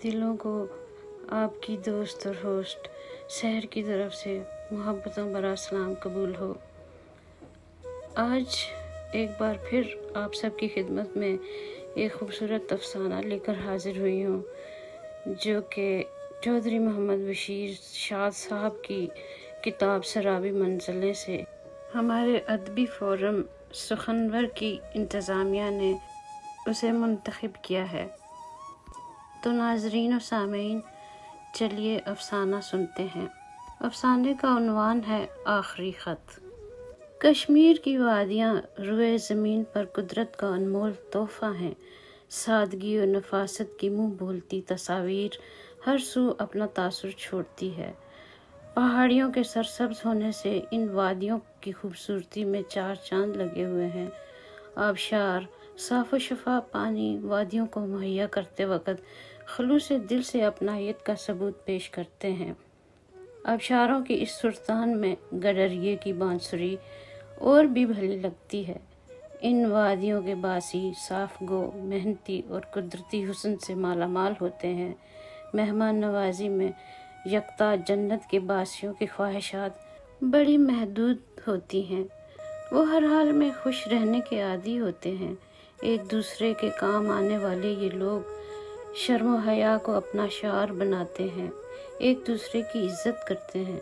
दिलों को आपकी दोस्त और होस्ट शहर की तरफ से मोहब्बतों भरा सलाम कबूल हो। आज एक बार फिर आप सबकी खिदमत में एक खूबसूरत अफसाना लेकर हाजिर हुई हूँ, जो कि चौधरी मोहम्मद बशीर शाद साहब की किताब सराबी मंजिलें से हमारे अदबी फोरम सुखनवर की इंतज़ामिया ने उसे मुंतखब किया है। तो नाज़रीन और सामीन, चलिए अफसाना सुनते हैं। अफसाने का उन्वान है आखिरी ख़त। कश्मीर की वादियाँ रुए ज़मीन पर कुदरत का अनमोल तोहफ़ा हैं। सादगी और नफासत की मुँह बोलती तस्वीर हर सू अपना तासुर छोड़ती है। पहाड़ियों के सरसब्ज होने से इन वादियों की खूबसूरती में चार चांद लगे हुए हैं। आबशार साफ़ व शफ़ाफ़ पानी वादियों को मुहैया करते वक़्त खलूस दिल से अपनायत का सबूत पेश करते हैं। आबशारों की इस सुल्तान में गडरिए की बांसुरी और भी भली लगती है। इन वादियों के बासी साफ गो, मेहनती और कुदरती हुस्न से मालामाल होते हैं। मेहमान नवाजी में यकता जन्नत के बासियों की ख्वाहिशात बड़ी महदूद होती हैं। वो हर हाल में खुश रहने के आदी होते हैं। एक दूसरे के काम आने वाले ये लोग शर्म व हया को अपना शार बनाते हैं, एक दूसरे की इज्जत करते हैं।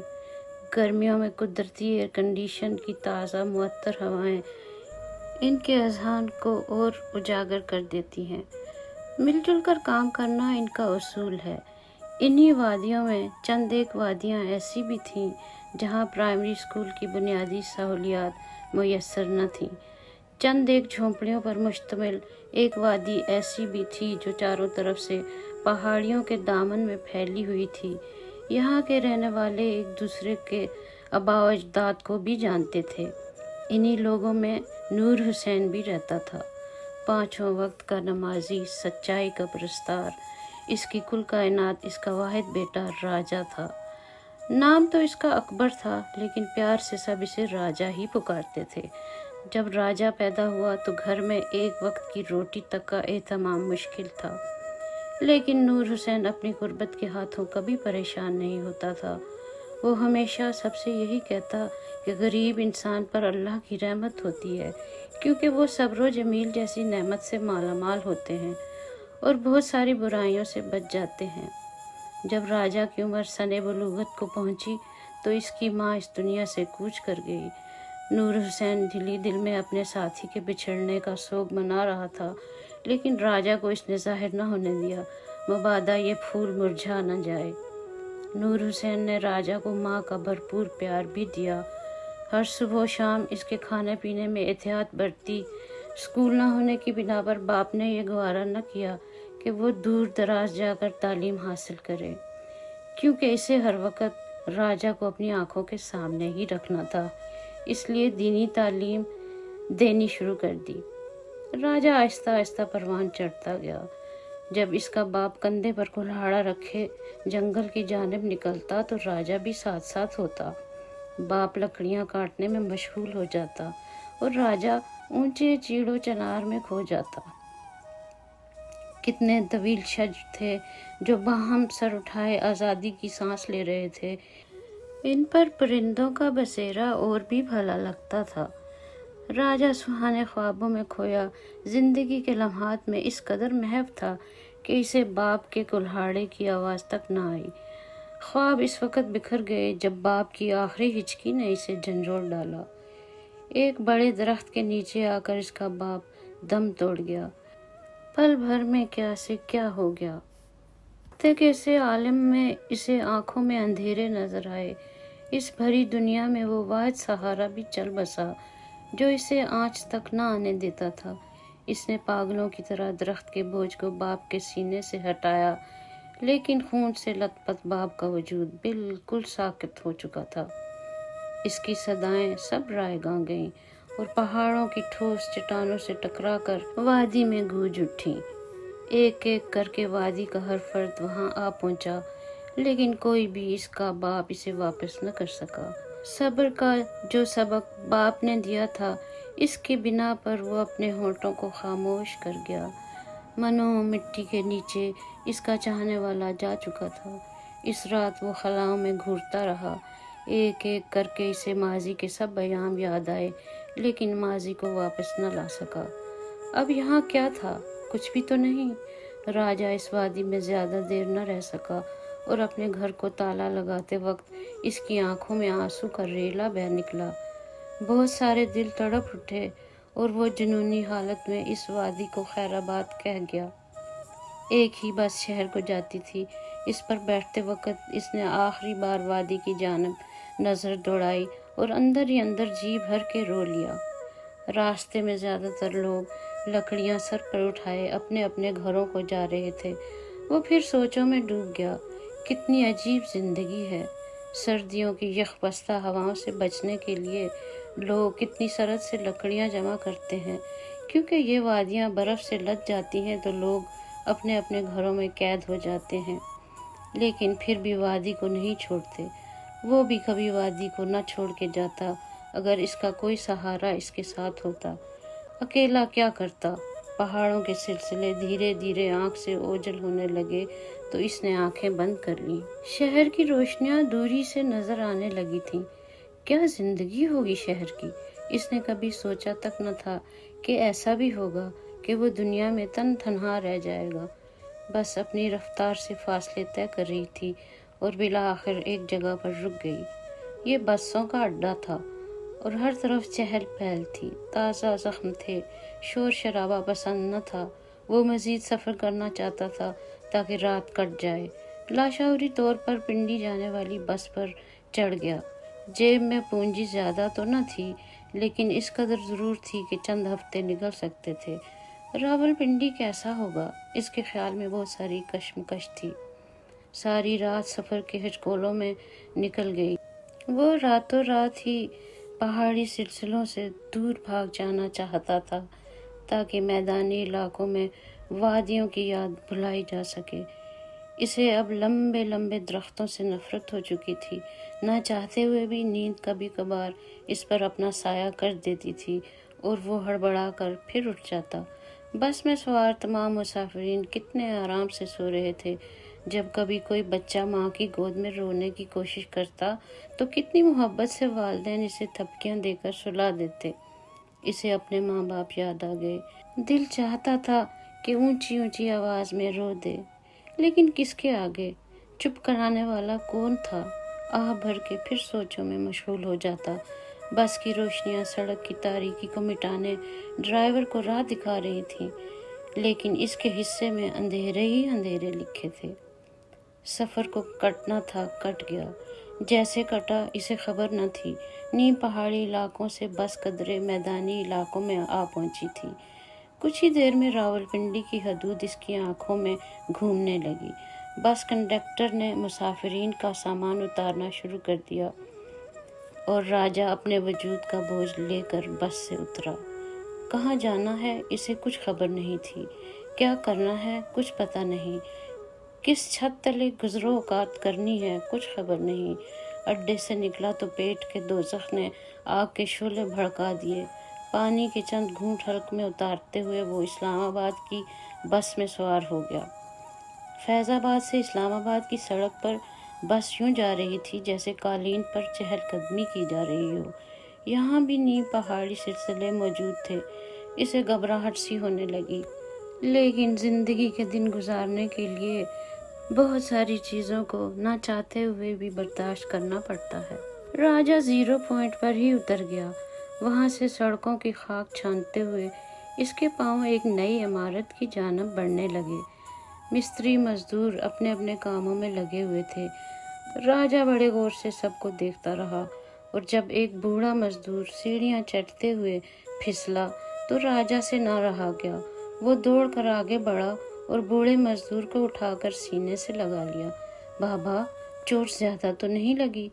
गर्मियों में कुदरती एयर कंडीशन की ताज़ा मुअत्तर हवाएं इनके अज़हान को और उजागर कर देती हैं। मिलजुल कर काम करना इनका उसूल है। इन्हीं वादियों में चंद एक वादियाँ ऐसी भी थीं जहाँ प्राइमरी स्कूल की बुनियादी सहूलियात मुयस्सर न थीं। चंद एक झोंपड़ियों पर मुश्तमिल एक वादी ऐसी भी थी जो चारों तरफ से पहाड़ियों के दामन में फैली हुई थी। यहाँ के रहने वाले एक दूसरे के आबाओ अजदाद को भी जानते थे। इन्हीं लोगों में नूर हुसैन भी रहता था। पांचों वक्त का नमाजी, सच्चाई का परस्तार, इसकी कुल कायनात इसका वाहिद बेटा राजा था। नाम तो इसका अकबर था, लेकिन प्यार से सब इसे राजा ही पुकारते थे। जब राजा पैदा हुआ तो घर में एक वक्त की रोटी तक का एहतमाम मुश्किल था, लेकिन नूर हुसैन अपनी गुर्बत के हाथों कभी परेशान नहीं होता था। वो हमेशा सबसे यही कहता कि गरीब इंसान पर अल्लाह की रहमत होती है, क्योंकि वो सब्र जमील जैसी नेमत से मालामाल होते हैं और बहुत सारी बुराइयों से बच जाते हैं। जब राजा की उम्र सने बलूगत को पहुंची तो इसकी माँ इस दुनिया से कूच कर गई। नूर हुसैन दिली दिल में अपने साथी के बिछड़ने का सोग मना रहा था, लेकिन राजा को इसने जाहिर न होने दिया, मबादा ये फूल मुरझा न जाए। नूर हुसैन ने राजा को माँ का भरपूर प्यार भी दिया। हर सुबह शाम इसके खाने पीने में एहतियात बरती। स्कूल न होने की बिना पर बाप ने यह गवारा न किया कि वो दूर दराज जाकर तालीम हासिल करे, क्योंकि इसे हर वक्त राजा को अपनी आंखों के सामने ही रखना था। इसलिए दीनी तालीम देनी शुरू कर दी। राजा आहिस्ता आहिस्ता परवान चढ़ता गया। जब इसका बाप कंधे पर कुल्हाड़ा रखे जंगल की जानिब निकलता तो राजा भी साथ साथ होता। बाप लकड़ियां काटने में मशगूल हो जाता और राजा ऊंचे चीड़ों चनार में खो जाता। कितने तवील शज थे जो बाहम सर उठाए आज़ादी की सांस ले रहे थे। इन पर परिंदों का बसेरा और भी भला लगता था। राजा सुहाने ख्वाबों में खोया जिंदगी के लम्हात में इस कदर महव था कि इसे बाप के कुल्हाड़े की आवाज़ तक न आई। ख्वाब इस वक्त बिखर गए जब बाप की आखिरी हिचकी ने इसे झंझोड़ डाला। एक बड़े दरख्त के नीचे आकर इसका बाप दम तोड़ गया। पल भर में क्या से क्या हो गया। कैसे आलम में इसे आंखों में अंधेरे नजर आए। इस भरी दुनिया में वो वाहिद सहारा भी चल बसा जो इसे आंच तक न आने देता था। इसने पागलों की तरह दरख्त के बोझ को बाप के सीने से हटाया, लेकिन खून से लथपथ बाप का वजूद बिल्कुल साकित हो चुका था। इसकी सदाएं सब रायगां गईं और पहाड़ों की ठोस चट्टानों से टकराकर वादी में गूंज उठी। एक एक करके वादी का हर फर्द वहां आ पहुंचा, लेकिन कोई भी इसका बाप इसे वापस न कर सका। सब्र का जो सबक बाप ने दिया था, इसके बिना पर वो अपने होंठों को खामोश कर गया। منو مٹی کے نیچے اس کا چاہنے والا جا چکا تھا۔ اس رات وہ خلاؤں میں گھورتا رہا، ایک ایک کر کے اسے ماضی کے سب ایام یاد آئے، لیکن ماضی کو واپس نہ لا سکا۔ اب یہاں کیا تھا؟ کچھ بھی تو نہیں۔ راجہ اس وادی میں زیادہ دیر نہ رہ سکا اور اپنے گھر کو تالا لگاتے وقت اس کی آنکھوں میں آنسو کا ریلا بہہ نکلا۔ بہت سارے دل تڑپ اٹھے اور وہ جنونی حالت میں اس وادی کو خیر آباد کہہ گیا۔ ایک ہی بس شہر کو جاتی تھی۔ اس پر بیٹھتے وقت اس نے آخری بار وادی کی جانب نظر دوڑائی اور اندر ہی اندر جی بھر کے رو لیا۔ راستے میں زیادہ تر لوگ لکڑیاں سر پر اٹھائے اپنے اپنے گھروں کو جا رہے تھے۔ وہ پھر سوچوں میں ڈوب گیا۔ کتنی عجیب زندگی ہے۔ سردیوں کی یخ بستہ ہواؤں سے بچنے کے لیے لوگ کتنی سرت سے لکڑیاں جمع کرتے ہیں۔ کیونکہ یہ وادیاں برف سے لد جاتی ہیں تو لوگ اپنے اپنے گھروں میں قید ہو جاتے ہیں، لیکن پھر بھی وادی کو نہیں چھوڑتے۔ وہ بھی کبھی وادی کو نہ چھوڑ کے جاتا اگر اس کا کوئی سہارا اس کے ساتھ ہوتا۔ اکیلا کیا کرتا؟ پہاڑوں کے سلسلے دھیرے دھیرے آنکھ سے اوجھل ہونے لگے تو اس نے آنکھیں بند کر لیں۔ شہر کی روشنیاں دوری سے نظر آنے لگی تھیں۔ کیا زندگی ہوگی شہر کی؟ اس نے کبھی سوچا تک نہ تھا کہ ایسا بھی ہوگا کہ وہ دنیا میں تنہا رہ جائے گا۔ بس اپنی رفتار سے فاصلے طے کر رہی تھی اور بالآخر ایک جگہ پر رک گئی۔ یہ بسوں کا اڈا تھا اور ہر طرف چہل پہل تھی۔ تازہ زخم تھے، شور شرابہ پسند نہ تھا۔ وہ مزید سفر کرنا چاہتا تھا تاکہ رات کٹ جائے۔ لاشعوری طور پر پنڈی جانے والی بس پر چڑھ گیا۔ جیب میں پونجی زیادہ تو نہ تھی، لیکن اس قدر ضرور تھی کہ چند ہفتے نکل سکتے تھے۔ راول پنڈی کیسا ہوگا؟ اس کے خیال میں بہت ساری کشمکش تھی۔ ساری رات سفر کے ہچکولوں میں نکل گئی۔ وہ راتوں رات ہی پہاڑی سلسلوں سے دور بھاگ جانا چاہتا تھا تاکہ میدانی علاقوں میں وادیوں کی یاد بھلائی جا سکے۔ اسے اب لمبے لمبے درختوں سے نفرت ہو چکی تھی۔ نہ چاہتے ہوئے بھی نیند کبھی کبھار اس پر اپنا سایہ کر دیتی تھی اور وہ ہڑبڑا کر پھر اٹھ جاتا۔ بس میں سوار تمام مسافرین کتنے آرام سے سو رہے تھے۔ جب کبھی کوئی بچہ ماں کی گود میں رونے کی کوشش کرتا تو کتنی محبت سے والدین اسے تھپکیاں دے کر سلا دیتے۔ اسے اپنے ماں باپ یاد آ گئے۔ دل چاہتا تھا کہ اونچی اونچی آواز میں رو دے، لیکن کس کے آگے؟ چپ کرانے والا کون تھا؟ آہ بھر کے پھر سوچوں میں مشغول ہو جاتا۔ بس کی روشنیاں سڑک کی تاریکی کو مٹانے ڈرائیور کو راہ دکھا رہی تھیں، لیکن اس کے حصے میں اندھیرے ہی اندھیرے لکھے تھے۔ سفر کو کٹنا تھا، کٹ گیا۔ جیسے کٹا اسے خبر نہ تھی۔ نیم پہاڑی علاقوں سے بس قدرے میدانی علاقوں میں آ پہنچی تھی۔ کچھ ہی دیر میں راول پنڈی کی حدود اس کی آنکھوں میں گھومنے لگی۔ بس کنڈکٹر نے مسافرین کا سامان اتارنا شروع کر دیا اور راجہ اپنے وجود کا بوجھ لے کر بس سے اترا۔ کہاں جانا ہے اسے کچھ خبر نہیں تھی، کیا کرنا ہے کچھ پتہ نہیں، کس چھت تلے گزر و اوقات کرنی ہے کچھ خبر نہیں۔ اڈے سے نکلا تو پیٹ کے دوزخ نے آگ کے شعلے بھڑکا دیے۔ پانی کے چند گھونٹ حلق میں اتارتے ہوئے وہ اسلام آباد کی بس میں سوار ہو گیا۔ فیض آباد سے اسلام آباد کی سڑک پر بس یوں جا رہی تھی جیسے قالین پر چہل قدمی کی جا رہی ہو۔ یہاں بھی نیم پہاڑی سلسلے موجود تھے۔ اسے گھبراہٹ سی ہونے لگی، لیکن زندگی کے دن گزارنے کے لیے بہت ساری چیزوں کو نہ چاہتے ہوئے بھی برداشت کرنا پڑتا ہے۔ راجہ 0 پوائنٹ پر ہی اتر گیا۔ وہاں سے سڑکوں کی خاک چھانتے ہوئے اس کے پاؤں ایک نئی عمارت کی جانب بڑھنے لگے۔ مستری مزدور اپنے اپنے کاموں میں لگے ہوئے تھے۔ راجہ بڑے غور سے سب کو دیکھتا رہا اور جب ایک بوڑھا مزدور سیڑھیاں چڑھتے ہوئے پھسلا تو راجہ سے نہ رہا گیا۔ وہ دوڑ کر آگے بڑھا اور بوڑھے مزدور کو اٹھا کر سینے سے لگا لیا۔ بابا، چوٹ زیادہ تو نہیں لگی؟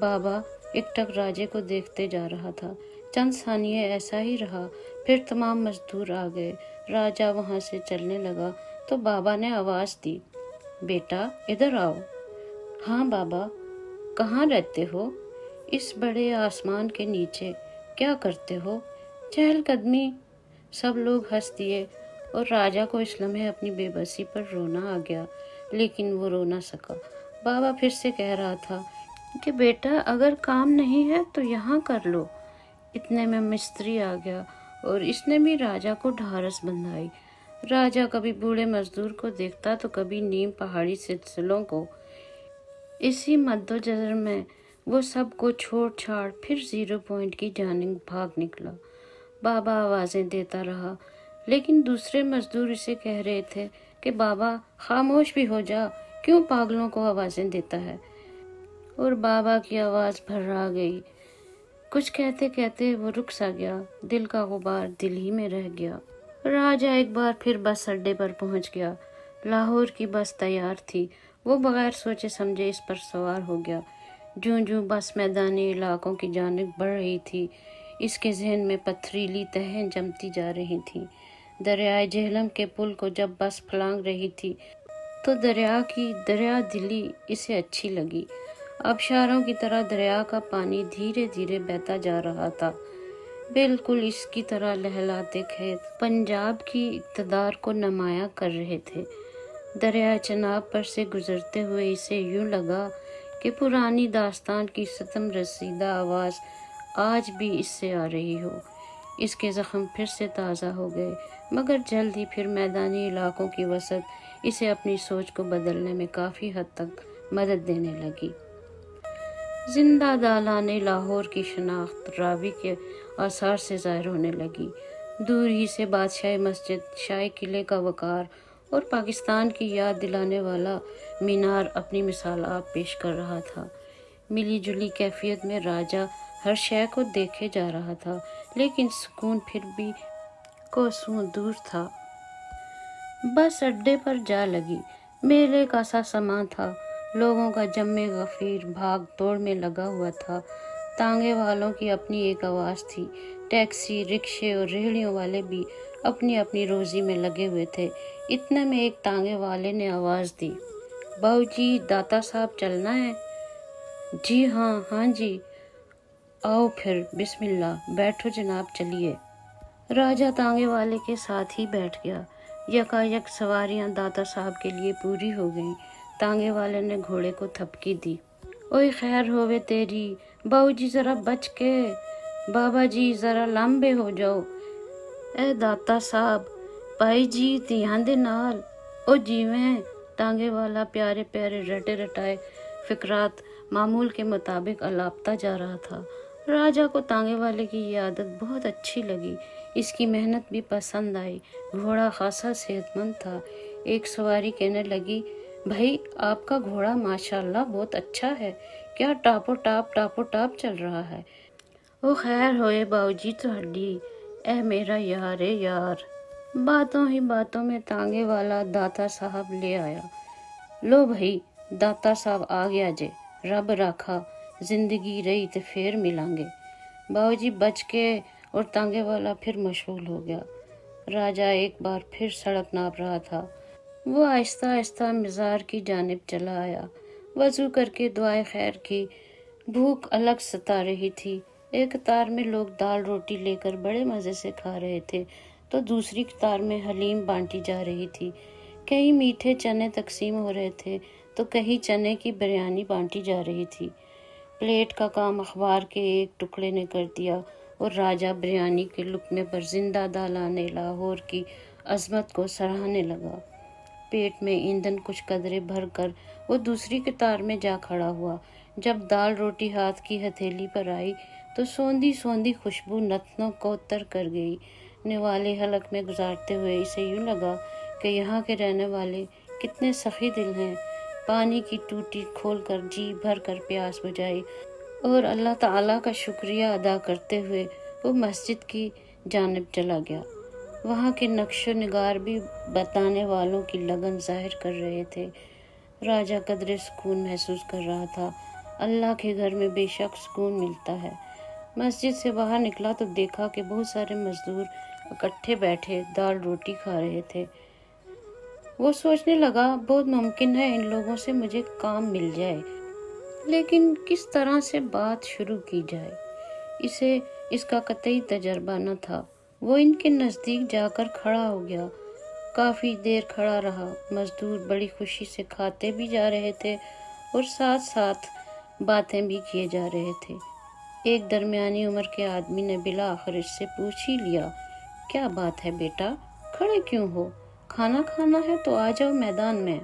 بابا ایک ٹک راجے کو دیکھتے جا رہا تھا۔ چند ثانیے ایسا ہی رہا، پھر تمام مزدور آ گئے۔ راجہ وہاں سے چلنے لگا تو بابا نے آواز دی، بیٹا ادھر آؤ۔ ہاں بابا۔ کہاں رہتے ہو؟ اس بڑے آسمان کے نیچے۔ کیا کرتے ہو؟ چہل قدمی۔ سب لوگ ہنس دیے اور راجا کو اس لمحے اپنی بے بسی پر رونا آ گیا، لیکن وہ رو نہ سکا۔ بابا پھر سے کہہ رہا تھا کہ بیٹا اگر کام نہیں ہے تو یہاں کر لو۔ اتنے میں مستری آ گیا اور اس نے بھی راجا کو ڈھارس بندھائی۔ راجا کبھی بوڑھے مزدور کو دیکھتا تو کبھی نیم پہاڑی سلسلوں کو۔ اسی مدوجزر میں وہ سب کو چھوڑ چھاڑ پھر 0 پوائنٹ کی جانب بھاگ نکلا۔ بابا آوازیں دیتا رہا، لیکن دوسرے مزدور اسے کہہ رہے تھے کہ بابا خاموش بھی ہو جا، کیوں پاگلوں کو آوازیں دیتا ہے؟ اور بابا کی آواز بھرا گئی۔ کچھ کہتے کہتے وہ رک سا گیا، دل کا غبار دل ہی میں رہ گیا۔ راجا ایک بار پھر بس اڈے پر پہنچ گیا۔ لاہور کی بس تیار تھی، وہ بغیر سوچے سمجھے اس پر سوار ہو گیا۔ جوں جوں بس میدانی علاقوں کی جانب بڑھ رہی تھی، اس کے ذہن میں پتھریلی تہیں جمتی جا رہی تھیں۔ دریائے جہلم کے پل کو جب بس پھلانگ رہی تھی تو دریا کی دریا دلی اسے اچھی لگی۔ آبشاروں کی طرح دریا کا پانی دھیرے دھیرے بہتا جا رہا تھا، بالکل اس کی طرح لہلاتے کھیت پنجاب کی اقتدار کو نمایاں کر رہے تھے۔ دریائے چناب پر سے گزرتے ہوئے اسے یوں لگا کہ پرانی داستان کی ستم رسیدہ آواز آج بھی اس سے آ رہی ہو۔ اس کے زخم پھر سے تازہ ہو گئے، مگر جلد ہی پھر میدانی علاقوں کی وسعت اسے اپنی سوچ کو بدلنے میں کافی حد تک مدد دینے لگی۔ زندہ دالان لاہور کی شناخت راوی کے آثار سے ظاہر ہونے لگی۔ دور ہی سے بادشاہی مسجد، شاہی قلعے کا وقار اور پاکستان کی یاد دلانے والا مینار اپنی مثال آپ پیش کر رہا تھا۔ ملی جلی کیفیت میں راجا ہر شے کو دیکھے جا رہا تھا، لیکن سکون پھر بھی کوسوں دور تھا۔ بس اڈے پر جا لگی، میلے کا سا سماں تھا، لوگوں کا جم غفیر بھاگ دوڑ میں لگا ہوا تھا۔ تانگے والوں کی اپنی ایک آواز تھی، ٹیکسی، رکشے اور ریہڑیوں والے بھی اپنی اپنی روزی میں لگے ہوئے تھے۔ اتنے میں ایک تانگے والے نے آواز دی، باؤ جی داتا صاحب چلنا ہے؟ جی ہاں جی، آؤ پھر، بسم اللہ، بیٹھو جناب، چلیے۔ راجا تانگے والے کے ساتھ ہی بیٹھ گیا۔ یکایک سواریاں داتا صاحب کے لیے پوری ہو گئیں۔ تانگے والے نے گھوڑے کو تھپکی دی، اوئے خیر ہووے تیری، باؤ جی ذرا بچ کے، بابا جی ذرا لمبے ہو جاؤ، اے داتا صاحب، بھائی جی دھیان دے نال، او جیویں۔ تانگے والا پیارے پیارے رٹے رٹائے فقرات معمول کے مطابق الاپتا جا رہا تھا۔ راجا کو تانگے والے کی یہ عادت بہت اچھی لگی، اس کی محنت بھی پسند آئی۔ گھوڑا خاصا صحت مند تھا۔ ایک سواری کہنے لگی، بھائی آپ کا گھوڑا ماشاءاللہ بہت اچھا ہے، کیا ٹاپو ٹاپ چل رہا ہے؟ او خیر ہوئے باؤ جی تہاڈی، اے میرا یار اے یار۔ باتوں ہی باتوں میں تانگے والا داتا صاحب لے آیا۔ لو بھائی داتا صاحب آ گیا جے، رب راکھا، زندگی رہی تے پھر ملیں گے، باؤ جی بچ کے۔ اور تانگے والا پھر مشغول ہو گیا۔ راجا ایک بار پھر سڑک ناپ رہا تھا۔ وہ آہستہ آہستہ مزار کی جانب چلا آیا، وضو کر کے دعائے خیر کی۔ بھوک الگ ستا رہی تھی۔ ایک قطار میں لوگ دال روٹی لے کر بڑے مزے سے کھا رہے تھے تو دوسری قطار میں حلیم بانٹی جا رہی تھی۔ کہیں میٹھے چنے تقسیم ہو رہے تھے تو کہیں چنے کی بریانی بانٹی جا رہی تھی۔ پلیٹ کا کام اخبار کے ایک ٹکڑے نے کر دیا اور راجا بریانی کے لقمے پر زندہ دالان لاہور کی عظمت کو سراہنے لگا۔ پیٹ میں ایندھن کچھ قدرے بھر کر وہ دوسری قطار میں جا کھڑا ہوا۔ جب دال روٹی ہاتھ کی ہتھیلی پر آئی تو سوندھی سوندھی خوشبو نتنوں کو تر کر گئی۔ نوالے حلق میں گزارتے ہوئے اسے یوں لگا کہ یہاں کے رہنے والے کتنے سخی دل ہیں۔ پانی کی ٹوٹی کھول کر جی بھر کر پیاس بجھائی اور اللہ تعالیٰ کا شکریہ ادا کرتے ہوئے وہ مسجد کی جانب چلا گیا۔ وہاں کے نقش و نگار بھی بتانے والوں کی لگن ظاہر کر رہے تھے۔ راجا قدرے سکون محسوس کر رہا تھا۔ اللہ کے گھر میں بے شک سکون ملتا ہے۔ مسجد سے باہر نکلا تو دیکھا کہ بہت سارے مزدور اکٹھے بیٹھے دال روٹی کھا رہے تھے۔ وہ سوچنے لگا، بہت ممکن ہے ان لوگوں سے مجھے کام مل جائے، لیکن کس طرح سے بات شروع کی جائے؟ اسے اس کا قطعی تجربہ نہ تھا۔ وہ ان کے نزدیک جا کر کھڑا ہو گیا۔ काफ़ी देर खड़ा रहा। मजदूर बड़ी खुशी से खाते भी जा रहे थे और साथ साथ बातें भी किए जा रहे थे। एक दरमियानी उम्र के आदमी ने बिला आखिर इससे पूछ ही लिया, क्या बात है बेटा, खड़े क्यों हो? खाना खाना है तो आ जाओ मैदान में।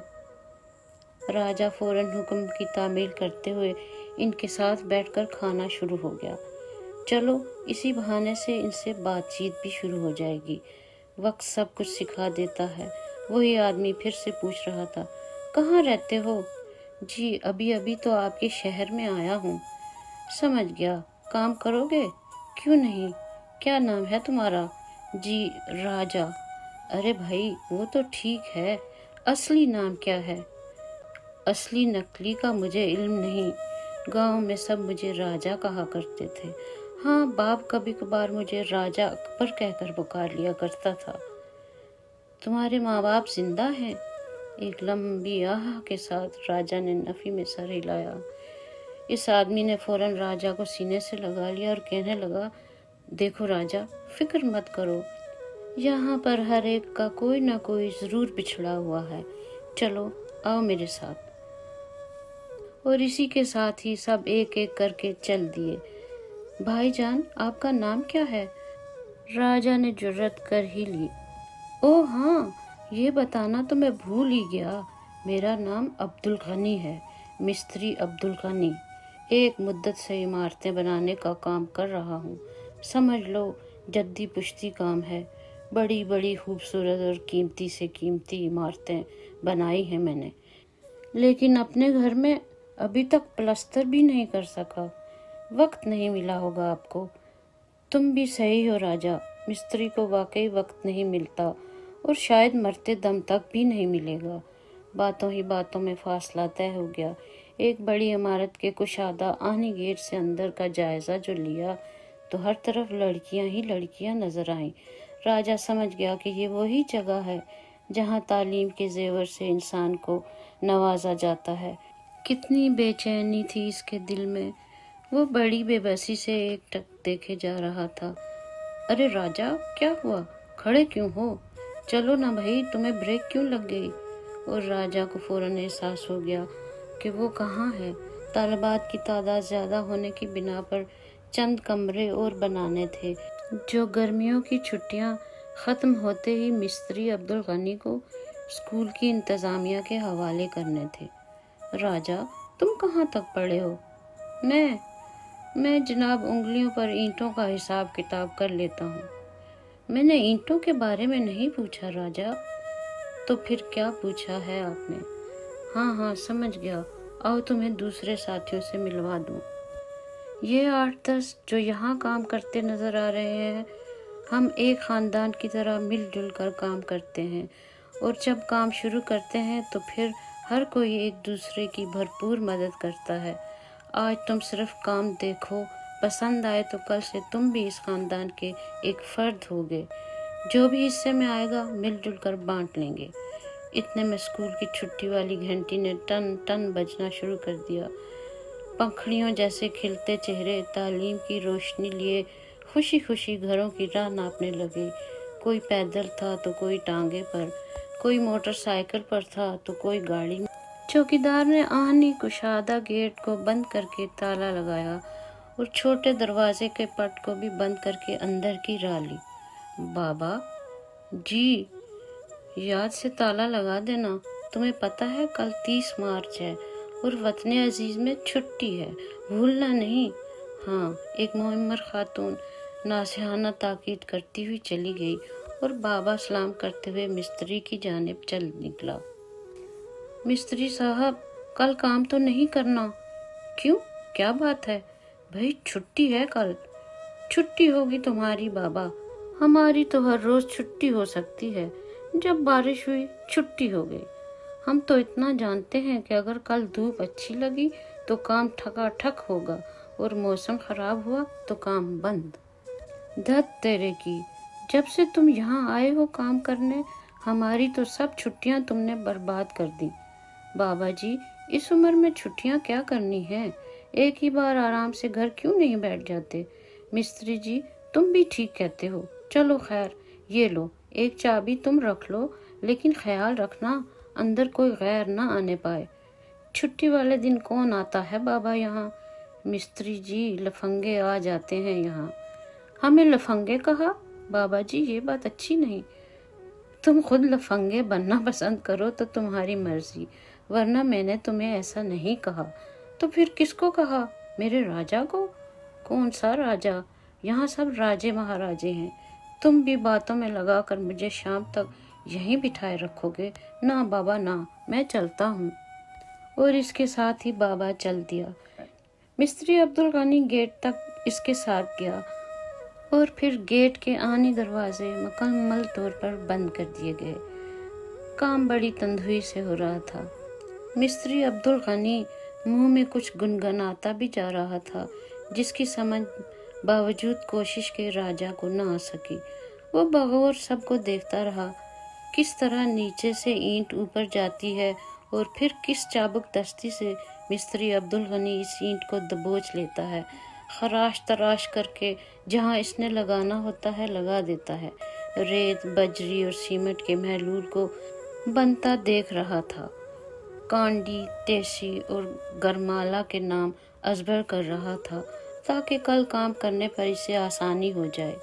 राजा फौरन हुक्म की तामील करते हुए इनके साथ बैठकर खाना शुरू हो गया। चलो इसी बहाने से इनसे बातचीत भी शुरू हो जाएगी, वक्त सब कुछ सिखा देता है। वही आदमी फिर से पूछ रहा था, कहाँ रहते हो? जी अभी अभी तो आपके शहर में आया हूँ। समझ गया, काम करोगे? क्यों नहीं, क्या नाम है तुम्हारा? जी राजा। अरे भाई वो तो ठीक है, असली नाम क्या है? असली नकली का मुझे इल्म नहीं, गांव में सब मुझे राजा कहा करते थे। हाँ, बाप कभी कभार मुझे राजा अकबर कहकर पुकार लिया करता था। तुम्हारे माँ बाप जिंदा हैं? एक लंबी आह के साथ राजा ने नफी में सर हिलाया। इस आदमी ने फौरन राजा को सीने से लगा लिया और कहने लगा, देखो राजा, फिक्र मत करो, यहाँ पर हर एक का कोई ना कोई जरूर बिछड़ा हुआ है। चलो आओ मेरे साथ। और इसी के साथ ही सब एक एक करके चल दिए। भाईजान आपका नाम क्या है? राजा ने जुर्रत कर ही ली। ओह हाँ, ये बताना तो मैं भूल ही गया, मेरा नाम अब्दुल गनी है, मिस्त्री अब्दुल गनी। एक मुद्दत से इमारतें बनाने का काम कर रहा हूँ। समझ लो जद्दी पुश्ती काम है। बड़ी बड़ी खूबसूरत और कीमती से कीमती इमारतें बनाई हैं मैंने, लेकिन अपने घर में अभी तक प्लास्टर भी नहीं कर सका। वक्त नहीं मिला होगा आपको। तुम भी सही हो राजा, मिस्त्री को वाकई वक्त नहीं मिलता और शायद मरते दम तक भी नहीं मिलेगा। बातों ही बातों में फासला तय हो गया। एक बड़ी इमारत के कुशादा आनी गेट से अंदर का जायजा जो लिया तो हर तरफ लड़कियां ही लड़कियां नजर आईं। राजा समझ गया कि ये वही जगह है जहां तालीम के जेवर से इंसान को नवाजा जाता है। कितनी बेचैनी थी इसके दिल में। वो बड़ी बेबसी से एकटक देखे जा रहा था। अरे राजा, क्या हुआ, खड़े क्यों हो? चलो ना भाई, तुम्हें ब्रेक क्यों लग गई? और राजा को फौरन एहसास हो गया कि वो कहाँ है। तालिबात की तादाद ज़्यादा होने की बिना पर चंद कमरे और बनाने थे, जो गर्मियों की छुट्टियां ख़त्म होते ही मिस्त्री अब्दुल गनी को स्कूल की इंतज़ामिया के हवाले करने थे। राजा, तुम कहाँ तक पढ़े हो? मैं जनाब उंगलियों पर ईंटों का हिसाब किताब कर लेता हूँ। मैंने ईंटों के बारे में नहीं पूछा राजा। तो फिर क्या पूछा है आपने? हाँ हाँ समझ गया, आओ तुम्हें दूसरे साथियों से मिलवा दूँ। ये 8-10 जो यहाँ काम करते नज़र आ रहे हैं, हम एक ख़ानदान की तरह मिलजुल कर काम करते हैं और जब काम शुरू करते हैं तो फिर हर कोई एक दूसरे की भरपूर मदद करता है। आज तुम सिर्फ काम देखो, पसंद आए तो कल से तुम भी इस खानदान के एक फर्द होगे। जो भी हिस्से में आएगा मिलजुल कर बांट लेंगे। इतने में स्कूल की छुट्टी वाली घंटी ने टन टन बजना शुरू कर दिया। पंखड़ियों जैसे खिलते चेहरे तालीम की रोशनी लिए खुशी खुशी घरों की राह नापने लगे। कोई पैदल था तो कोई टांगे पर, कोई मोटरसाइकिल पर था तो कोई गाड़ी में। चौकीदार ने आहनी कुशादा गेट को बंद करके ताला लगाया और छोटे दरवाजे के पट को भी बंद करके अंदर की राह ली। बाबा जी, याद से ताला लगा देना। तुम्हें पता है कल 30 मार्च है और वतन अजीज में छुट्टी है, भूलना नहीं। हाँ, एक मुअम्मर खातून नासिहाना ताकीद करती हुई चली गई और बाबा सलाम करते हुए मिस्त्री की जानिब चल निकला। मिस्त्री साहब, कल काम तो नहीं करना? क्यों, क्या बात है? भाई छुट्टी है कल। छुट्टी होगी तुम्हारी बाबा, हमारी तो हर रोज छुट्टी हो सकती है। जब बारिश हुई छुट्टी हो गई। हम तो इतना जानते हैं कि अगर कल धूप अच्छी लगी तो काम ठकाठक होगा और मौसम खराब हुआ तो काम बंद। धत तेरे की, जब से तुम यहाँ आए हो काम करने, हमारी तो सब छुट्टियाँ तुमने बर्बाद कर दी। बाबा जी, इस उम्र में छुट्टियाँ क्या करनी है? एक ही बार आराम से घर क्यों नहीं बैठ जाते? मिस्त्री जी, तुम भी ठीक कहते हो। चलो खैर, ये लो, एक चाबी तुम रख लो, लेकिन ख्याल रखना अंदर कोई गैर ना आने पाए। छुट्टी वाले दिन कौन आता है बाबा यहाँ? मिस्त्री जी, लफंगे आ जाते हैं यहाँ। हमें लफंगे कहा? बाबा जी, ये बात अच्छी नहीं। तुम खुद लफंगे बनना पसंद करो तो तुम्हारी मर्जी, वरना मैंने तुम्हें ऐसा नहीं कहा। तो फिर किसको कहा? मेरे राजा को? कौन सा राजा? यहाँ सब राजे महाराजे हैं। तुम भी बातों में लगाकर मुझे शाम तक यहीं बिठाए रखोगे? ना बाबा ना, मैं चलता हूँ। और इसके साथ ही बाबा चल दिया। मिस्त्री अब्दुल गनी गेट तक इसके साथ गया और फिर गेट के आने दरवाजे मुकम्मल तौर पर बंद कर दिए गए। काम बड़ी तंदुई से हो रहा था। मिस्त्री अब्दुल गनी मुंह में कुछ गुनगुनाता भी जा रहा था, जिसकी समझ बावजूद कोशिश के राजा को न आ सकी। वो बगौर सबको देखता रहा, किस तरह नीचे से ईंट ऊपर जाती है और फिर किस चाबुक दस्ती से मिस्त्री अब्दुल गनी इस ईंट को दबोच लेता है। खराश तराश करके जहाँ इसने लगाना होता है लगा देता है। रेत, बजरी और सीमेंट के महलूल को बनता देख रहा था। कांडी, तेसी और गरमाला के नाम अजबर कर रहा था ताकि कल काम करने पर इसे आसानी हो जाए।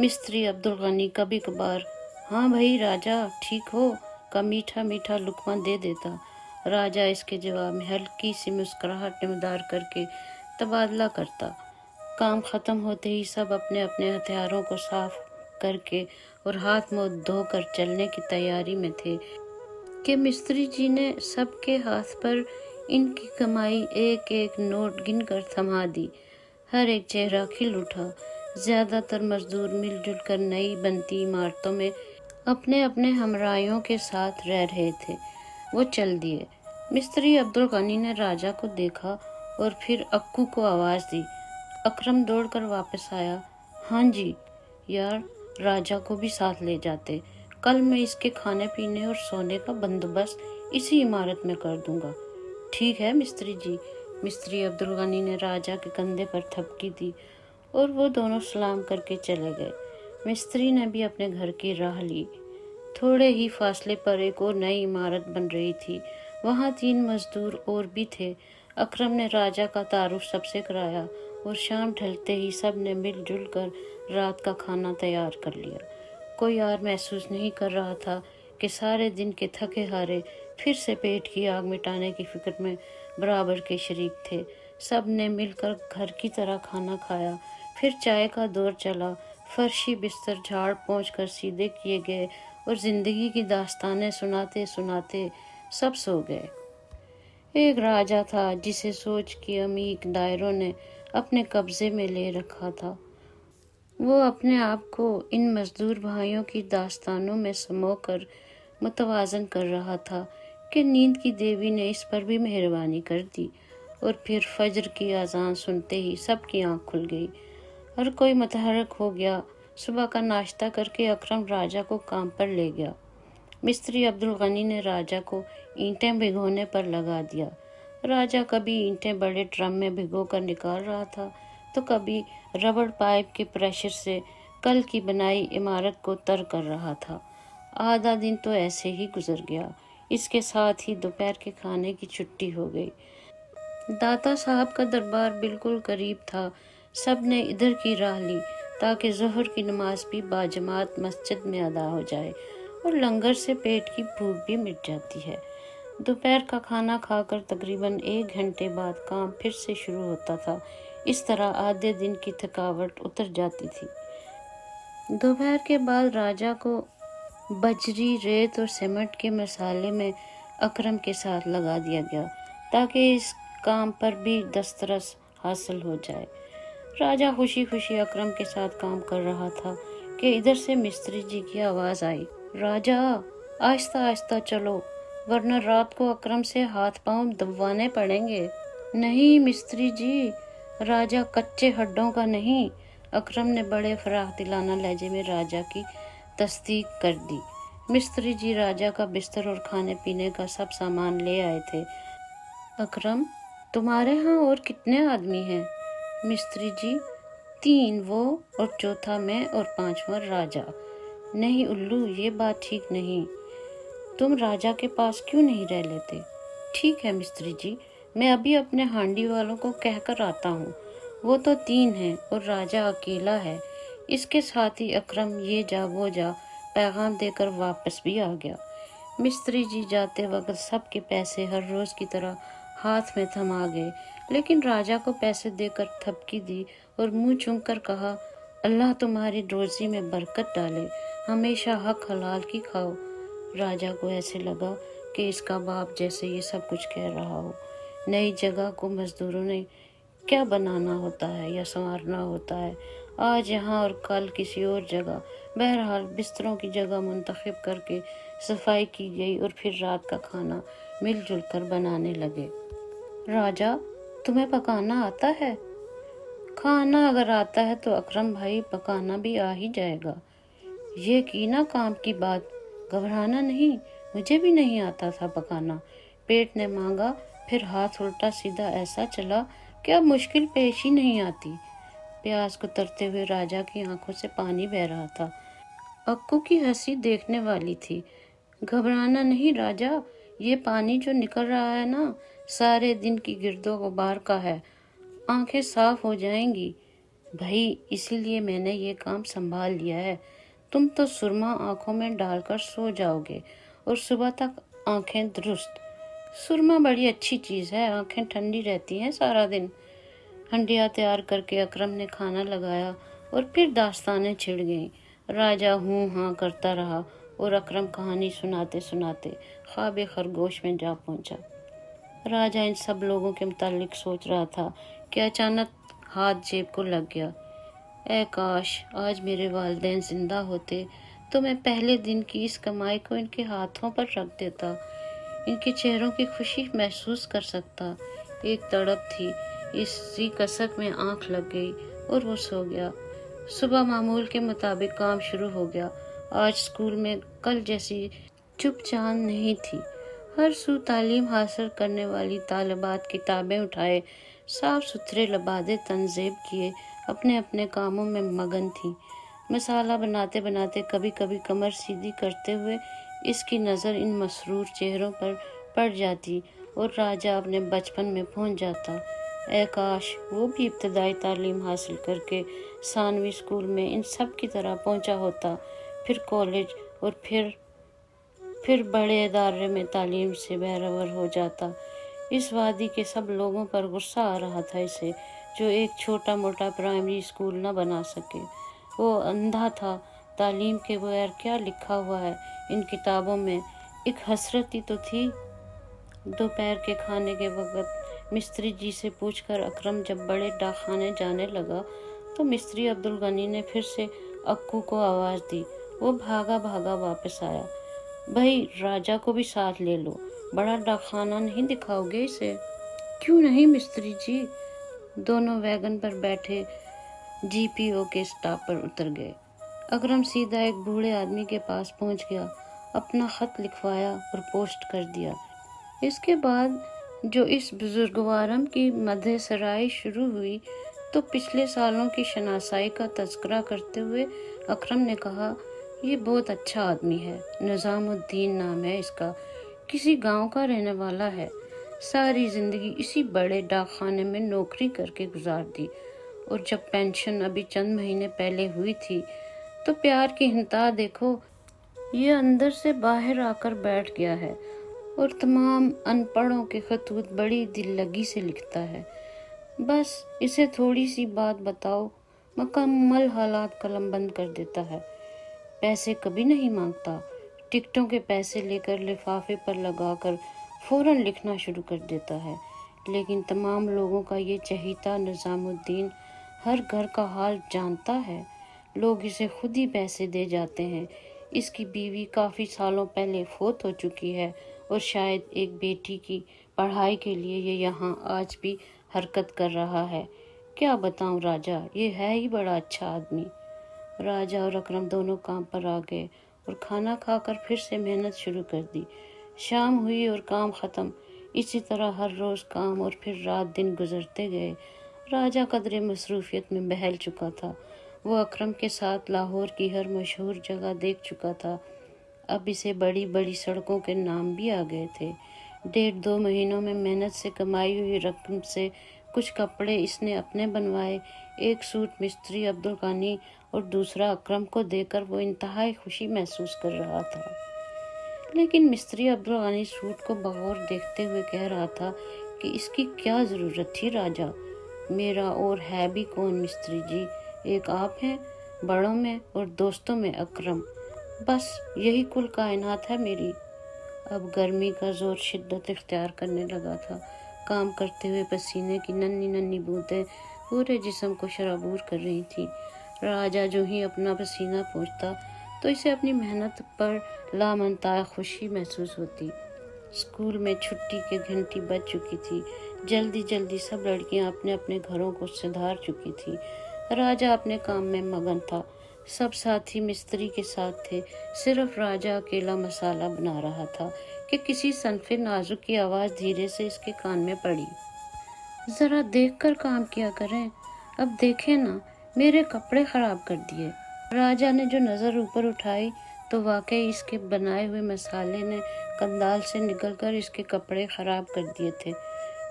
मिस्त्री अब्दुल गनी कभी कभार हाँ भाई राजा ठीक हो का मीठा मीठा लुकमा दे देता। राजा इसके जवाब में हल्की सी मुस्कुराहट नमदार करके तबादला करता। काम खत्म होते ही सब अपने अपने हथियारों को साफ करके और हाथ मुंह धोकर चलने की तैयारी में थे कि मिस्त्री जी ने सबके हाथ पर इनकी कमाई एक एक नोट गिनकर थमा दी। हर एक चेहरा खिल उठा। ज्यादातर मजदूर मिलजुल कर नई बनती इमारतों में अपने अपने हमराइयों के साथ रह रहे थे। वो चल दिए। मिस्त्री अब्दुल गनी ने राजा को देखा और फिर अक्कू को आवाज दी। अकरम दौड़कर वापस आया। हाँ जी यार, राजा को भी साथ ले जाते। कल मैं इसके खाने पीने और सोने का बंदोबस्त इसी इमारत में कर दूंगा। ठीक है मिस्त्री जी। मिस्त्री अब्दुल गनी ने राजा के कंधे पर थपकी दी और वो दोनों सलाम करके चले गए। मिस्त्री ने भी अपने घर की राह ली। थोड़े ही फासले पर एक और नई इमारत बन रही थी। वहाँ 3 मजदूर और भी थे। अकरम ने राजा का तारुफ सबसे कराया और शाम ढलते ही सब ने मिलजुल कर रात का खाना तैयार कर लिया। कोई यार महसूस नहीं कर रहा था कि सारे दिन के थके हारे फिर से पेट की आग मिटाने की फिक्र में बराबर के शरीक थे। सब ने मिलकर घर की तरह खाना खाया। फिर चाय का दौर चला। फर्शी बिस्तर झाड़ पोंछ कर सीधे किए गए और जिंदगी की दास्तानें सुनाते सुनाते सब सो गए। एक राजा था जिसे सोच की अमीक दायरों ने अपने कब्जे में ले रखा था। वो अपने आप को इन मजदूर भाइयों की दास्तानों में समोकर मुतवाजन कर रहा था कि नींद की देवी ने इस पर भी मेहरबानी कर दी और फिर फजर की अजान सुनते ही सबकी आंख खुल गई। हर कोई मुतहरक हो गया। सुबह का नाश्ता करके अकरम राजा को काम पर ले गया। मिस्त्री अब्दुल गनी ने राजा को ईंटें भिगोने पर लगा दिया। राजा कभी ईंटें बड़े ड्रम में भिगो कर निकाल रहा था तो कभी रबड़ पाइप के प्रेशर से कल की बनाई इमारत को तर कर रहा था। आधा दिन तो ऐसे ही गुजर गया। इसके साथ ही दोपहर के खाने की छुट्टी हो गई। दाता साहब का दरबार बिल्कुल करीब था। सब ने इधर की राह ली ताकि ज़ोहर की नमाज भी बाजमात मस्जिद में अदा हो जाए और लंगर से पेट की भूख भी मिट जाती है। दोपहर का खाना खाकर तकरीबन 1 घंटे बाद काम फिर से शुरू होता था। इस तरह आधे दिन की थकावट उतर जाती थी। दोपहर के बाद राजा को बजरी, रेत और सीमेंट के मसाले में अकरम के साथ लगा दिया गया ताकि इस काम पर भी दस्तरस हासिल हो जाए। राजा खुशी खुशी अकरम के साथ काम कर रहा था कि इधर से मिस्त्री जी की आवाज़ आई। राजा, आहिस्ता आहिस्ता चलो वरना रात को अकरम से हाथ पांव दबवाने पड़ेंगे। नहीं मिस्त्री जी, राजा कच्चे हड्डों का नहीं। अकरम ने बड़े फराख दिलाना लहजे में राजा की तस्दीक कर दी। मिस्त्री जी राजा का बिस्तर और खाने पीने का सब सामान ले आए थे। अकरम, तुम्हारे यहाँ और कितने आदमी हैं? मिस्त्री जी, 3 वो और चौथा मैं और 5वां राजा। नहीं उल्लू, ये बात ठीक नहीं। तुम राजा के पास क्यों नहीं रह लेते? ठीक है मिस्त्री जी, मैं अभी अपने हांडी वालों को कहकर आता हूँ। वो तो 3 हैं और राजा अकेला है। इसके साथ ही अकरम ये जा वो जा पैगाम देकर वापस भी आ गया। मिस्त्री जी जाते वक्त सबके पैसे हर रोज की तरह हाथ में थमा गए, लेकिन राजा को पैसे देकर थपकी दी और मुंह चूमकर कहा, अल्लाह तुम्हारी रोजी में बरकत डाले, हमेशा हक हलाल की खाओ। राजा को ऐसे लगा कि इसका बाप जैसे ये सब कुछ कह रहा हो। नई जगह को मजदूरों ने क्या बनाना होता है या संवारना होता है, आज यहाँ और कल किसी और जगह। बहरहाल बिस्तरों की जगह मुंतखब करके सफाई की गई और फिर रात का खाना मिलजुल कर बनाने लगे। राजा, तुम्हें पकाना आता है? खाना अगर आता है तो अकरम भाई पकाना भी आ ही जाएगा। ये की ना काम की बात, घबराना नहीं, मुझे भी नहीं आता था पकाना। पेट ने मांगा, फिर हाथ उल्टा सीधा ऐसा चला कि अब मुश्किल पेश ही नहीं आती। प्यास को तरते हुए राजा की आंखों से पानी बह रहा था। अक्कू की हंसी देखने वाली थी। घबराना नहीं राजा, ये पानी जो निकल रहा है ना, सारे दिन की गिरदो गुबार का है, आंखें साफ हो जाएंगी। भाई इसीलिए मैंने ये काम संभाल लिया है। तुम तो सुरमा आंखों में डालकर सो जाओगे और सुबह तक आंखें दुरुस्त। सुरमा बड़ी अच्छी चीज़ है, आंखें ठंडी रहती हैं सारा दिन। हंडिया तैयार करके अकरम ने खाना लगाया और फिर दास्तानें छिड़ गईं। राजा हूँ हाँ करता रहा और अकरम कहानी सुनाते सुनाते ख्वाब खरगोश में जा पहुंचा। राजा इन सब लोगों के मुतालिक सोच रहा था कि अचानक हाथ जेब को लग गया। ऐ काश आज मेरे वालिदैन जिंदा होते तो मैं पहले दिन की इस कमाई को इनके हाथों पर रख देता, इनके चेहरों की खुशी महसूस कर सकता। एक तड़प थी, इसी कसक में आंख लग गई और वो सो गया। सुबह मामूल के मुताबिक काम शुरू हो गया। आज स्कूल में कल जैसी चुपचांद नहीं थी। हर सू तालीम हासिल करने वाली तालिबात किताबें उठाए, साफ सुथरे लबादे तंजेब किए, अपने अपने कामों में मगन थी। मसाला बनाते बनाते कभी कभी कमर सीधी करते हुए इसकी नज़र इन मसरूर चेहरों पर पड़ जाती और राजा अपने बचपन में पहुंच जाता। ऐ काश वो भी इब्तदाई तालीम हासिल करके सानवी स्कूल में इन सब की तरह पहुंचा होता, फिर कॉलेज और फिर बड़े इदारे में तालीम से बहरवर हो जाता। इस वादी के सब लोगों पर गुस्सा आ रहा था इसे, जो एक छोटा मोटा प्राइमरी स्कूल न बना सके। वो अंधा था, तालीम के बगैर क्या लिखा हुआ है इन किताबों में, एक हसरत ही तो थी। दोपहर के खाने के वक्त मिस्त्री जी से पूछकर अकरम जब बड़े डाकखाने जाने लगा तो मिस्त्री अब्दुल गनी ने फिर से अक्कू को आवाज़ दी। वो भागा भागा वापस आया। भाई राजा को भी साथ ले लो, बड़ा डाकखाना नहीं दिखाओगे इसे? क्यों नहीं मिस्त्री जी। दोनों वैगन पर बैठे जीपीओ के स्टॉप पर उतर गए। अकरम सीधा एक बूढ़े आदमी के पास पहुंच गया, अपना खत लिखवाया और पोस्ट कर दिया। इसके बाद जो इस बुजुर्गवारम की मध्य सराय शुरू हुई तो पिछले सालों की शनासाई का तज़किरा करते हुए अकरम ने कहा, ये बहुत अच्छा आदमी है, निज़ामुद्दीन नाम है इसका, किसी गांव का रहने वाला है, सारी ज़िंदगी इसी बड़े डाकखाने में नौकरी करके गुजार दी और जब पेंशन अभी चंद महीने पहले हुई थी तो प्यार की इंतहा देखो, ये अंदर से बाहर आकर बैठ गया है और तमाम अनपढ़ों के खतूत बड़ी दिल लगी से लिखता है। बस इसे थोड़ी सी बात बताओ, मुकम्मल हालात कलम बंद कर देता है। पैसे कभी नहीं मांगता, टिकटों के पैसे लेकर लिफाफे पर लगाकर फौरन लिखना शुरू कर देता है। लेकिन तमाम लोगों का ये चहीता निज़ामुद्दीन हर घर का हाल जानता है, लोग इसे खुद ही पैसे दे जाते हैं। इसकी बीवी काफ़ी सालों पहले फौत हो चुकी है और शायद एक बेटी की पढ़ाई के लिए ये यहाँ आज भी हरकत कर रहा है। क्या बताऊँ राजा, ये है ही बड़ा अच्छा आदमी। राजा और अकरम दोनों काम पर आ गए और खाना खाकर फिर से मेहनत शुरू कर दी। शाम हुई और काम ख़त्म। इसी तरह हर रोज़ काम और फिर रात दिन गुजरते गए। राजा कदरे मसरूफियत में बहल चुका था। वो अकरम के साथ लाहौर की हर मशहूर जगह देख चुका था। अब इसे बड़ी बड़ी सड़कों के नाम भी आ गए थे। 1.5-2 महीनों में मेहनत से कमाई हुई रकम से कुछ कपड़े इसने अपने बनवाए। एक सूट मिस्त्री अब्दुल गानी और दूसरा अकरम को देकर वो इंतहाई खुशी महसूस कर रहा था। लेकिन मिस्त्री अब्दुल गानी सूट को बगौर देखते हुए कह रहा था कि इसकी क्या ज़रूरत थी राजा, मेरा और है भी कौन मिस्त्री जी, एक आप हैं, बड़ों में और दोस्तों में अकरम, बस यही कुल कायनात है मेरी। अब गर्मी का जोर शिद्दत इख्तियार करने लगा था। काम करते हुए पसीने की नन्ही नन्ही बूंदें पूरे जिस्म को शराबूर कर रही थी। राजा जो ही अपना पसीना पोंछता तो इसे अपनी मेहनत पर लामनता खुशी महसूस होती। स्कूल में छुट्टी की घंटी बज चुकी थी। जल्दी जल्दी सब लड़कियां अपने अपने घरों को सुधार चुकी थी। राजा अपने काम में मगन था। सब साथी मिस्त्री के साथ थे। सिर्फ राजा अकेला मसाला बना रहा था कि किसी सनफे नाजुक की आवाज़ धीरे से इसके कान में पड़ी। ज़रा देखकर काम किया करें, अब देखें ना, मेरे कपड़े ख़राब कर दिए। राजा ने जो नज़र ऊपर उठाई तो वाकई इसके बनाए हुए मसाले ने कंदाल से निकलकर इसके कपड़े ख़राब कर दिए थे।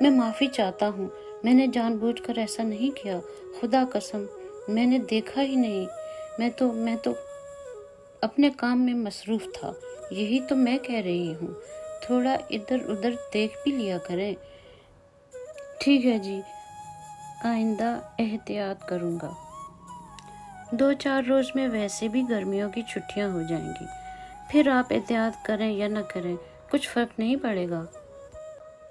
मैं माफ़ी चाहता हूँ, मैंने जानबूझकर ऐसा नहीं किया, खुदा कसम मैंने देखा ही नहीं। मैं तो अपने काम में मसरूफ़ था, यही तो मैं कह रही हूँ, थोड़ा इधर उधर देख भी लिया करें। ठीक है जी, आइंदा एहतियात करूँगा। 2-4 रोज़ में वैसे भी गर्मियों की छुट्टियाँ हो जाएंगी, फिर आप एहतियात करें या न करें कुछ फ़र्क नहीं पड़ेगा।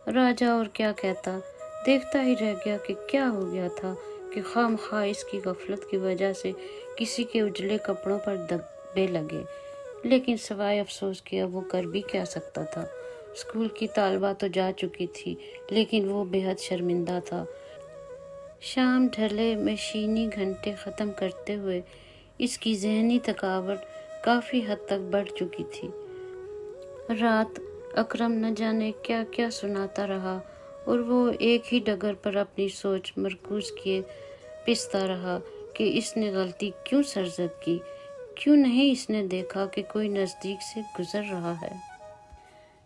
राजा और क्या कहता, देखता ही रह गया कि क्या हो गया था कि खामखा इसकी गफलत की वजह से किसी के उजले कपड़ों पर धब्बे लगे। लेकिन सिवाय अफसोस के अब वो कर भी क्या सकता था। स्कूल की तालबा तो जा चुकी थी, लेकिन वो बेहद शर्मिंदा था। शाम ढले मशीनी घंटे ख़त्म करते हुए इसकी ज़हनी थकावट काफ़ी हद तक बढ़ चुकी थी। रात अकरम न जाने क्या क्या सुनाता रहा और वो एक ही डगर पर अपनी सोच मरकूज़ किए पिसता रहा कि इसने गलती क्यों सरजद की, क्यों नहीं इसने देखा कि कोई नज़दीक से गुज़र रहा है।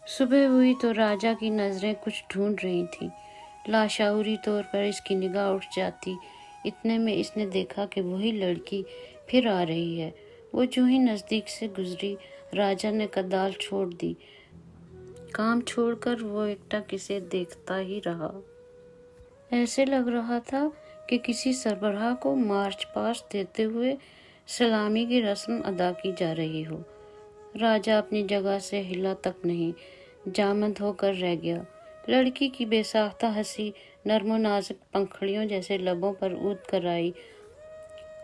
सुबह हुई तो राजा की नज़रें कुछ ढूंढ रही थीं। लाशऊरी तौर पर इसकी निगाह उठ जाती। इतने में इसने देखा कि वही लड़की फिर आ रही है। वो जो ही नज़दीक से गुजरी, राजा ने कदाल छोड़ दी। काम छोड़कर वो एकटक इसे देखता ही रहा। ऐसे लग रहा था कि किसी सरबराह को मार्च पास्ट देते हुए सलामी की रस्म अदा की जा रही हो। राजा अपनी जगह से हिला तक नहीं, जामद होकर रह गया। लड़की की बेसाख्ता हंसी नरमो नाजुक पंखड़ियों जैसे लबों पर ऊद कर आई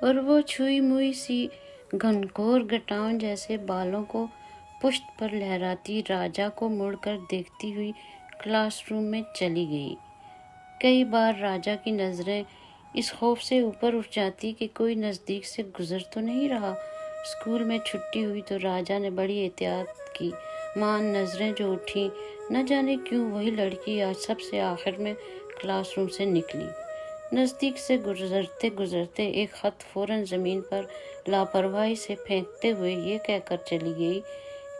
और वो छुई मुई सी घनघोर गटान जैसे बालों को पुश्त पर लहराती राजा को मुड़कर देखती हुई क्लासरूम में चली गई। कई बार राजा की नज़रें इस खौफ से ऊपर उठ जाती कि कोई नज़दीक से गुजर तो नहीं रहा। स्कूल में छुट्टी हुई तो राजा ने बड़ी एहतियात की। मान नज़रें जो उठी, न जाने क्यों वही लड़की आज सबसे आखिर में क्लासरूम से निकली। नज़दीक से गुजरते गुजरते एक ख़त फ़ौरन ज़मीन पर लापरवाही से फेंकते हुए ये कहकर चली गई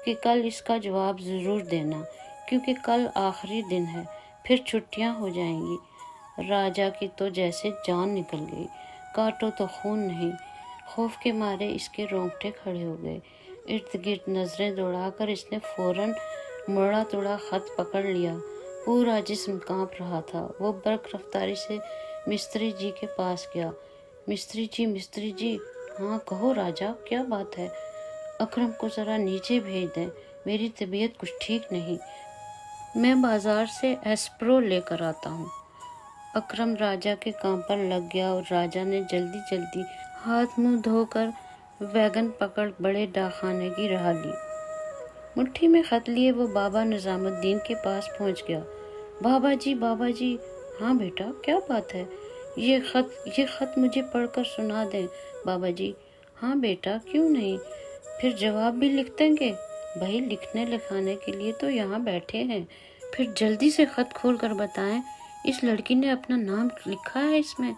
कि कल इसका जवाब ज़रूर देना, क्योंकि कल आखिरी दिन है, फिर छुट्टियां हो जाएंगी। राजा की तो जैसे जान निकल गई, काटो तो खून नहीं। खौफ के मारे इसके रोंगटे खड़े हो गए। इर्द गिर्द नज़रें दौड़ाकर इसने फ़ौरन मुड़ा तुड़ा ख़त पकड़ लिया। पूरा जिस्म कांप रहा था। वो बर्क रफ्तारी से मिस्त्री जी के पास गया। मिस्त्री जी, हाँ कहो राजा, क्या बात है? अकरम को ज़रा नीचे भेज दें, मेरी तबीयत कुछ ठीक नहीं, मैं बाज़ार से एस्प्रो लेकर आता हूँ। अकरम राजा के काम पर लग गया और राजा ने जल्दी जल्दी हाथ मुंह धोकर वैगन पकड़ बड़े डाकखाने की राह ली। मुट्ठी में खत लिए वो बाबा निज़ामुद्दीन के पास पहुंच गया। बाबा जी, हाँ बेटा, क्या बात है? ये खत मुझे पढ़कर सुना दें बाबा जी। हाँ बेटा, क्यों नहीं, फिर जवाब भी लिख देंगे। भाई, लिखने लिखाने के लिए तो यहाँ बैठे हैं, फिर जल्दी से खत खोल कर बताएं, इस लड़की ने अपना नाम लिखा है इसमें।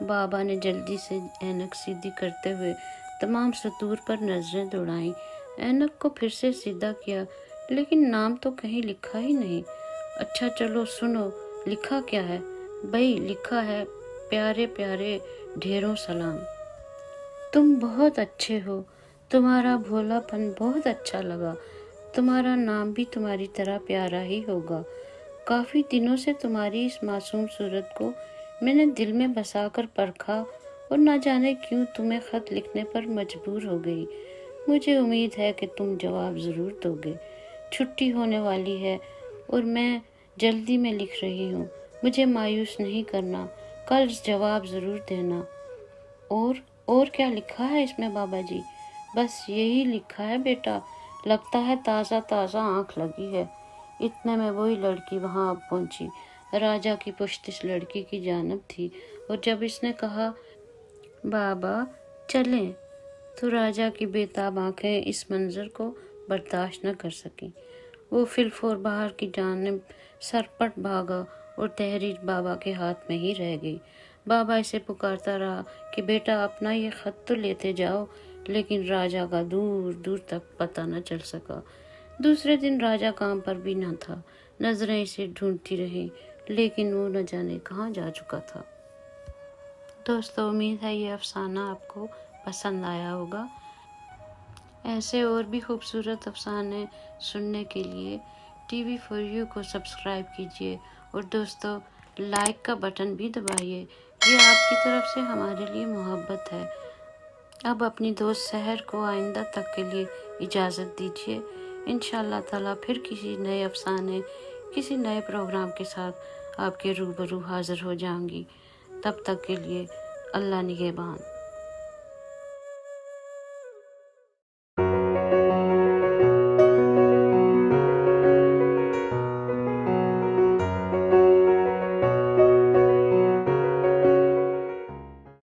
बाबा ने जल्दी से ऐनक सीधी करते हुए तमाम सतूर पर नजरें दौड़ाईं। ऐनक को फिर से सीधा किया, लेकिन नाम तो कहीं लिखा ही नहीं। अच्छा चलो सुनो, लिखा क्या है? भाई लिखा है, प्यारे प्यारे ढेरों सलाम। तुम बहुत अच्छे हो, तुम्हारा भोलापन बहुत अच्छा लगा। तुम्हारा नाम भी तुम्हारी तरह प्यारा ही होगा। काफ़ी दिनों से तुम्हारी इस मासूम सूरत को मैंने दिल में बसाकर परखा और न जाने क्यों तुम्हें ख़त लिखने पर मजबूर हो गई। मुझे उम्मीद है कि तुम जवाब ज़रूर दोगे। छुट्टी होने वाली है और मैं जल्दी में लिख रही हूँ। मुझे मायूस नहीं करना, कल जवाब ज़रूर देना। और क्या लिखा है इसमें बाबा जी? बस यही लिखा है बेटा, लगता है ताज़ा ताज़ा आँख लगी है। इतने में वही लड़की वहाँ अब पहुँची। राजा की पुश्त इस लड़की की जानब थी और जब इसने कहा बाबा चलें, तो राजा की बेताब आंखें इस मंजर को बर्दाश्त न कर सकीं। वो फिलफोर बाहर की जानब सरपट भागा और तहरीर बाबा के हाथ में ही रह गई। बाबा इसे पुकारता रहा कि बेटा अपना ये खत तो लेते जाओ, लेकिन राजा का दूर दूर तक पता न चल सका। दूसरे दिन राजा काम पर भी न था। नजरें इसे ढूंढती रहीं, लेकिन वो न जाने कहाँ जा चुका था। दोस्तों, उम्मीद है ये अफसाना आपको पसंद आया होगा। ऐसे और भी खूबसूरत अफसाने सुनने के लिए TV4U को सब्सक्राइब कीजिए और दोस्तों लाइक का बटन भी दबाइए। ये आपकी तरफ से हमारे लिए मोहब्बत है। अब अपनी दोस्त सहर को आइंदा तक के लिए इजाज़त दीजिए। इंशाअल्लाह ताला फिर किसी नए अफसाने, किसी नए प्रोग्राम के साथ आपके रूबरू हाजिर हो जाऊंगी। तब तक के लिए अल्लाह निगहबान।